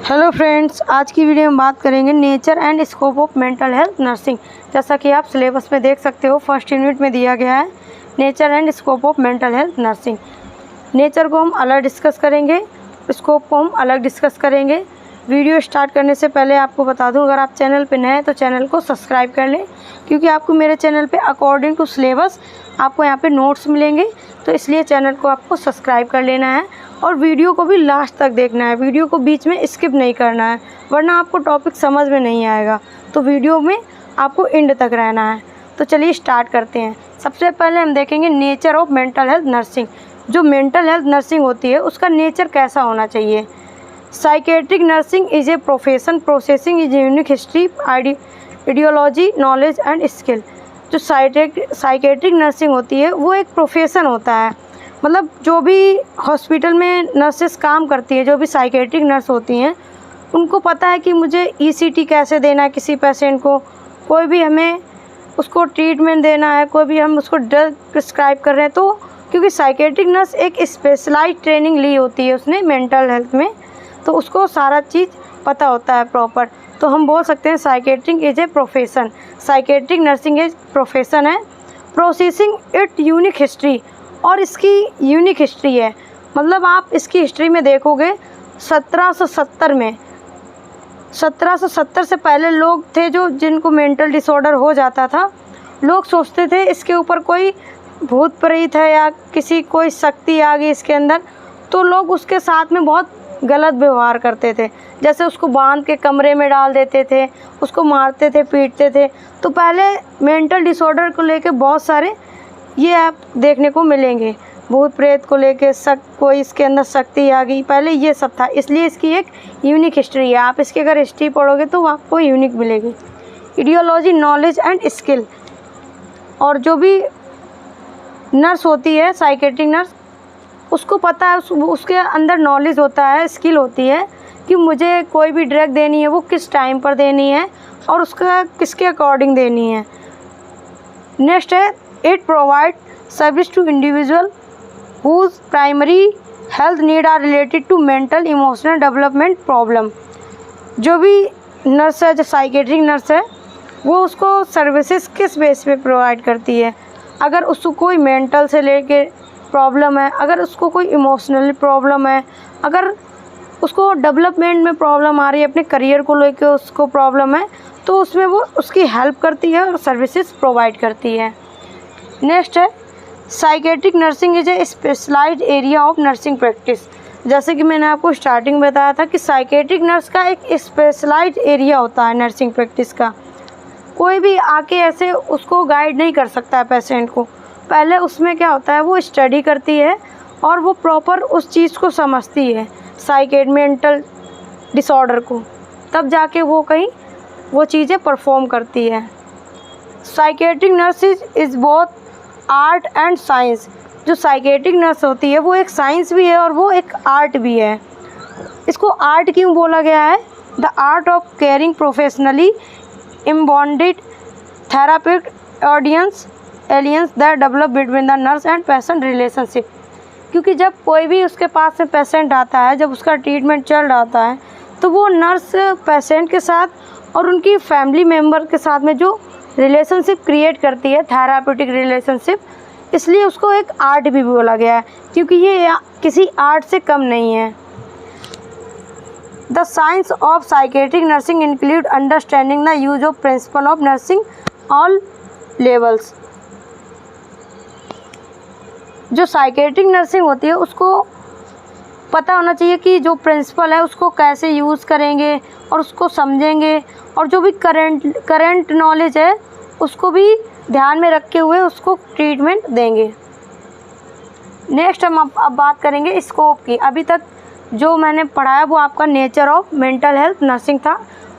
Hello friends, आज की video में बात करेंगे nature and scope of mental health nursing. जैसा कि आप सिलेबस में देख सकते हो, फर्स्ट यूनिट में दिया गया है nature and scope of mental health nursing. Nature को हम अलग डिस्कस करेंगे, स्कोप को हम अलग डिस्कस करेंगे। वीडियो स्टार्ट करने से पहले आपको बता दूं, अगर आप चैनल पे नए हैं तो चैनल को सब्सक्राइब कर लें, क्योंकि आपको मेरे चैनल पे अकॉर्डिंग टू सिलेबस आपको यहाँ पे नोट्स मिलेंगे। तो इसलिए चैनल को आपको सब्सक्राइब कर लेना है और वीडियो को भी लास्ट तक देखना है। वीडियो को बीच में स्किप नहीं करना है, वरना आपको टॉपिक समझ में नहीं आएगा। तो वीडियो में आपको एंड तक रहना है। तो चलिए स्टार्ट करते हैं। सबसे पहले हम देखेंगे nature of mental health nursing. जो मेंटल हेल्थ नर्सिंग होती है उसका नेचर कैसा होना चाहिए। Psychiatric nursing is a profession, processing is unique history, ideology, knowledge and skill. जो साइकेट्रिक नर्सिंग होती है वो एक प्रोफेशन होता है। मतलब जो भी हॉस्पिटल में नर्सेस काम करती है, जो भी साइकेट्रिक नर्स होती हैं, उनको पता है कि मुझे ईसीटी कैसे देना है किसी पेशेंट को, कोई भी हमें उसको ट्रीटमेंट देना है, कोई भी हम उसको ड्रग प्रिस्क्राइब कर रहे हैं। तो क्योंकि साइकेट्रिक नर्स एक स्पेशलाइज ट्रेनिंग ली होती है उसने मेंटल हेल्थ में, तो उसको सारा चीज़ पता होता है प्रॉपर। तो हम बोल सकते हैं psychiatric is a profession. Psychiatric nursing एक प्रोफेशन है। प्रोसेसिंग इट यूनिक हिस्ट्री, और इसकी यूनिक हिस्ट्री है। मतलब आप इसकी हिस्ट्री में देखोगे 1770 से पहले लोग थे जो जिनको मेंटल डिसऑर्डर हो जाता था। लोग सोचते थे इसके ऊपर कोई भूत प्रेत है या किसी कोई शक्ति आ गई इसके अंदर, तो लोग उसके साथ में बहुत गलत व्यवहार करते थे। जैसे उसको बांध के कमरे में डाल देते थे, उसको मारते थे, पीटते थे। तो पहले मेंटल डिसऑर्डर को लेके बहुत सारे ये आप देखने को मिलेंगे। भूत प्रेत को लेके कोई इसके अंदर शक्ति आ गई, पहले ये सब था। इसलिए इसकी एक यूनिक हिस्ट्री है। आप इसकी अगर हिस्ट्री पढ़ोगे तो आपको यूनिक मिलेगी। Ideology, knowledge and skill. और जो भी नर्स होती है साइकेट्रिक नर्स, उसको पता है, उसके अंदर नॉलेज होता है, स्किल होती है कि मुझे कोई भी ड्रग देनी है वो किस टाइम पर देनी है और उसका किसके अकॉर्डिंग देनी है। नेक्स्ट है it provide service to individual whose primary health need are related to mental emotional development problem. जो भी नर्स है, जो साइकेट्रिक नर्स है, वो उसको सर्विसेज किस बेस पे प्रोवाइड करती है। अगर उसको कोई मेंटल से लेके प्रॉब्लम है, अगर उसको कोई इमोशनल प्रॉब्लम है, अगर उसको डेवलपमेंट में प्रॉब्लम आ रही है, अपने करियर को लेके उसको प्रॉब्लम है, तो उसमें वो उसकी हेल्प करती है और सर्विसेज प्रोवाइड करती है। नेक्स्ट है psychiatric nursing is a specialised area of nursing practice. जैसे कि मैंने आपको स्टार्टिंग में बताया था कि साइकेट्रिक नर्स का एक स्पेशलाइज्ड एरिया होता है नर्सिंग प्रैक्टिस का। कोई भी आके ऐसे उसको गाइड नहीं कर सकता है पेशेंट को। पहले उसमें क्या होता है, वो स्टडी करती है और वो प्रॉपर उस चीज़ को समझती है, मेंटल डिसऑर्डर को, तब जाके वो कहीं वो चीज़ें परफॉर्म करती है। Psychiatric nurse is both art and science. जो साइकेट्रिक नर्स होती है वो एक साइंस भी है और वो एक आर्ट भी है। इसको आर्ट क्यों बोला गया है? The art of caring professionally embodied therapist audience aliens that develop between the nurse and patient relationship. क्योंकि जब कोई भी उसके पास में पेशेंट आता है, जब उसका ट्रीटमेंट चल रहा है, तो वो नर्स पेशेंट के साथ और उनकी फैमिली मेम्बर के साथ में जो रिलेशनशिप क्रिएट करती है, थेराप्यूटिक रिलेशनशिप, इसलिए उसको एक आर्ट भी बोला गया है, क्योंकि ये किसी आर्ट से कम नहीं है। The science of psychiatric nursing include understanding the use of principle of nursing all levels. जो साइकेट्रिक नर्सिंग होती है उसको पता होना चाहिए कि जो प्रिंसिपल है उसको कैसे यूज़ करेंगे और उसको समझेंगे, और जो भी करंट नॉलेज है उसको भी ध्यान में रखे हुए उसको ट्रीटमेंट देंगे। नेक्स्ट हम अब बात करेंगे स्कोप की। अभी तक जो मैंने पढ़ाया वो आपका nature of mental health nursing था।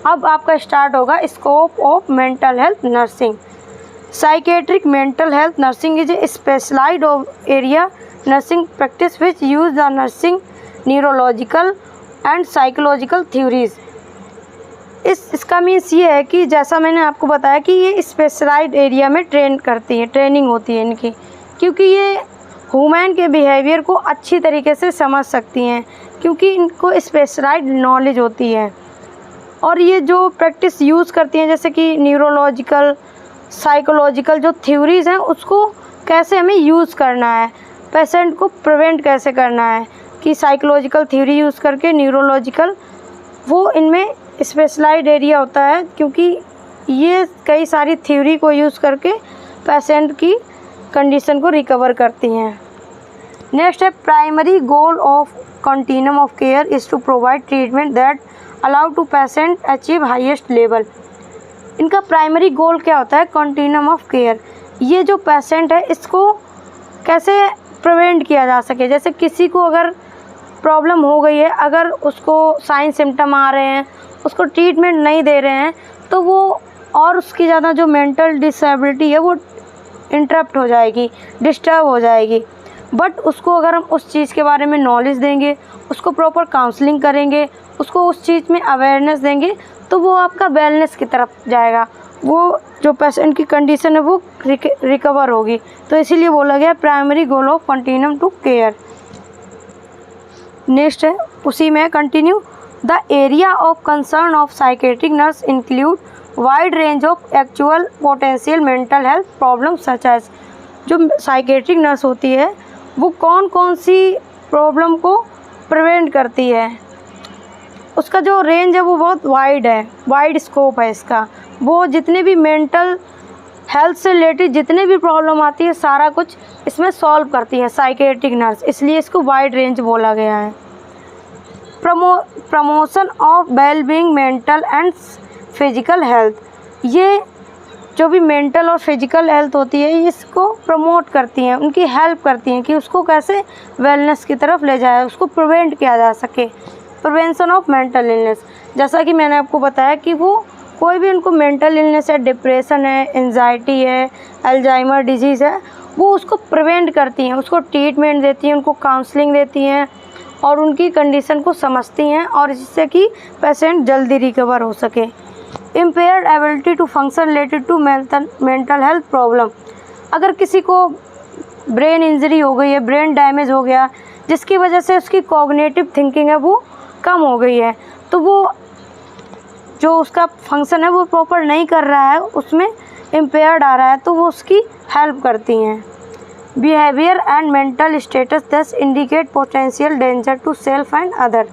अब आपका स्टार्ट होगा scope of mental health nursing. Psychiatric mental health nursing is a specialised area nursing practice which use the nursing neurological and psychological theories. इसका मीन्स ये है कि जैसा मैंने आपको बताया कि ये स्पेशलाइज्ड एरिया में ट्रेनिंग होती है इनकी, क्योंकि ये ह्यूमन के बिहेवियर को अच्छी तरीके से समझ सकती हैं क्योंकि इनको स्पेशलाइज्ड नॉलेज होती है। और ये जो प्रैक्टिस यूज़ करती हैं जैसे कि न्यूरोलॉजिकल, साइकोलॉजिकल जो थ्योरीज़ हैं उसको कैसे हमें यूज़ करना है, पेशेंट को प्रिवेंट कैसे करना है, कि साइकोलॉजिकल थ्योरी यूज़ करके, न्यूरोलॉजिकल, वो इनमें स्पेशलाइज्ड एरिया होता है, क्योंकि ये कई सारी थ्योरी को यूज़ करके पेशेंट की कंडीशन को रिकवर करती हैं। नेक्स्ट है primary goal of continuum of care is to provide treatment that allow to patient achieve highest level. इनका प्राइमरी गोल क्या होता है? Continuum of care. ये जो पेशेंट है इसको कैसे प्रिवेंट किया जा सके। जैसे किसी को अगर प्रॉब्लम हो गई है, अगर उसको साइन सिम्टम आ रहे हैं, उसको ट्रीटमेंट नहीं दे रहे हैं, तो वो और उसकी ज़्यादा जो मेंटल डिसेबिलिटी है वो इंटरप्ट हो जाएगी, डिस्टर्ब हो जाएगी। बट उसको अगर हम उस चीज़ के बारे में नॉलेज देंगे, उसको प्रॉपर काउंसलिंग करेंगे, उसको उस चीज़ में अवेयरनेस देंगे, तो वो आपका वेलनेस की तरफ जाएगा, वो जो पेशेंट की कंडीशन है वो रिकवर होगी। तो इसीलिए बोला गया primary goal of continuum to care. Next है उसी में continue, the area of concern of psychiatric nurse include wide range of actual potential mental health problem such as. जो साइकेट्रिक नर्स होती है वो कौन कौन सी प्रॉब्लम को प्रिवेंट करती है, उसका जो रेंज है वो बहुत वाइड है, वाइड स्कोप है इसका। वो जितने भी मेंटल हेल्थ से रिलेटेड जितने भी प्रॉब्लम आती है सारा कुछ इसमें सॉल्व करती है साइकेट्रिक नर्स, इसलिए इसको वाइड रेंज बोला गया है। Promotion of wellbeing mental and physical health, ये जो भी मेंटल और फिजिकल हेल्थ होती है इसको प्रमोट करती हैं, उनकी हेल्प करती हैं कि उसको कैसे वेलनेस की तरफ ले जाए, उसको प्रिवेंट किया जा सके। प्रिवेंशन ऑफ मेंटल इलनेस, जैसा कि मैंने आपको बताया कि वो कोई भी उनको मेंटल इलनेस है, डिप्रेशन है, एंजाइटी है, अल्जाइमर डिजीज़ है, वो उसको प्रिवेंट करती हैं, उसको ट्रीटमेंट देती हैं, उनको काउंसलिंग देती हैं और उनकी कंडीशन को समझती हैं और जिससे कि पेशेंट जल्दी रिकवर हो सके। Impaired ability to function related to mental health problem, अगर किसी को ब्रेन इंजरी हो गई है, ब्रेन डैमेज हो गया, जिसकी वजह से उसकी कॉग्निटिव थिंकिंग है वो कम हो गई है, तो वो जो उसका फंक्शन है वो प्रॉपर नहीं कर रहा है, उसमें इम्पेयर्ड आ रहा है, तो वो उसकी हेल्प करती हैं। Behaviour and mental status this indicate potential danger to self and other.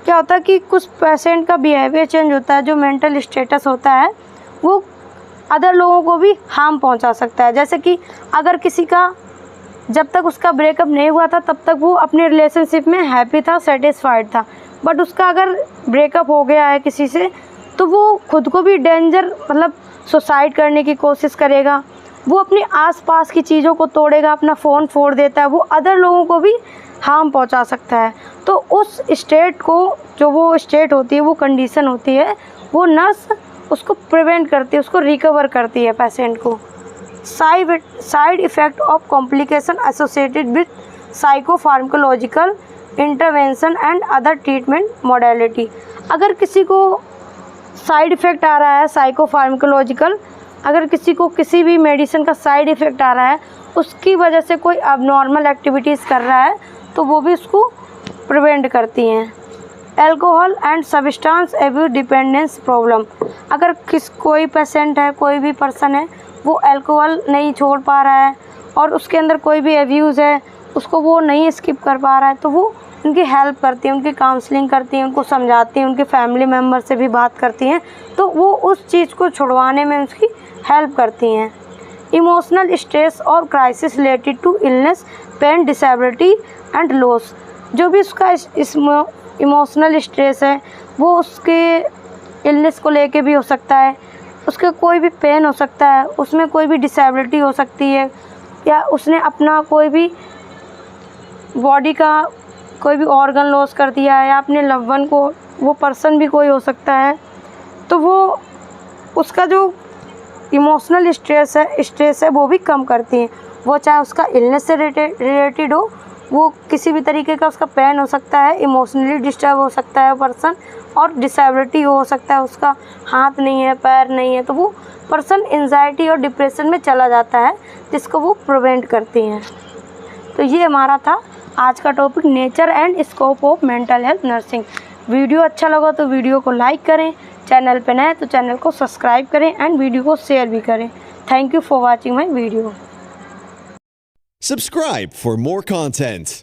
क्या होता है कि कुछ पेशेंट का बिहेवियर चेंज होता है, जो मेंटल स्टेटस होता है वो अदर लोगों को भी हार्म पहुंचा सकता है। जैसे कि अगर किसी का जब तक उसका ब्रेकअप नहीं हुआ था तब तक वो अपने रिलेशनशिप में हैप्पी था, सेटिस्फाइड था, बट उसका अगर ब्रेकअप हो गया है किसी से तो वो खुद को भी डेंजर मतलब सुसाइड करने की कोशिश करेगा, वो अपने आसपास की चीज़ों को तोड़ेगा, अपना फ़ोन फोड़ देता है, वो अदर लोगों को भी हार्म पहुंचा सकता है। तो उस स्टेट को, जो वो स्टेट होती है, वो कंडीशन होती है, वो नर्स उसको प्रिवेंट करती है, उसको रिकवर करती है पेशेंट को। Side effect of complication associated with psychopharmacological intervention and other treatment modality, अगर किसी को साइड इफ़ेक्ट आ रहा है साइकोफार्माकोलॉजिकल, अगर किसी को किसी भी मेडिसिन का साइड इफ़ेक्ट आ रहा है, उसकी वजह से कोई अबनॉर्मल एक्टिविटीज़ कर रहा है, तो वो भी उसको प्रिवेंट करती हैं। Alcohol and substance abuse dependence problem, अगर कोई पेशेंट है, कोई भी पर्सन है, वो अल्कोहल नहीं छोड़ पा रहा है और उसके अंदर कोई भी अब्यूज़ है, उसको वो नहीं स्किप कर पा रहा है, तो वो उनकी हेल्प करती हैं, उनकी काउंसलिंग करती हैं, उनको समझाती हैं, उनके फैमिली मेम्बर से भी बात करती हैं, तो वो उस चीज़ को छुड़वाने में उसकी हेल्प करती हैं। इमोशनल स्ट्रेस और crisis related to illness, pain, disability and loss, जो भी उसका इमोशनल स्ट्रेस है वो उसके इलनेस को लेके भी हो सकता है, उसके कोई भी पेन हो सकता है, उसमें कोई भी डिसेबिलिटी हो सकती है, या उसने अपना कोई भी बॉडी का कोई भी ऑर्गन लॉस कर दिया है, या अपने लव वन को, वो पर्सन भी कोई हो सकता है, तो वो उसका जो इमोशनल स्ट्रेस है वो भी कम करती हैं। वो चाहे उसका इलनेस से रिलेटेड हो, वो किसी भी तरीके का उसका पेन हो सकता है, इमोशनली डिस्टर्ब हो सकता है पर्सन, और डिसेबिलिटी हो सकता है, उसका हाथ नहीं है, पैर नहीं है, तो वो पर्सन एंजाइटी और डिप्रेशन में चला जाता है, जिसको वो प्रिवेंट करती हैं। तो ये हमारा था आज का topic nature and scope of mental health nursing. Video अच्छा लगा तो वीडियो को लाइक करें, चैनल पे नए तो चैनल को सब्सक्राइब करें एंड वीडियो को शेयर भी करें। Thank you for watching my video. Subscribe for more content.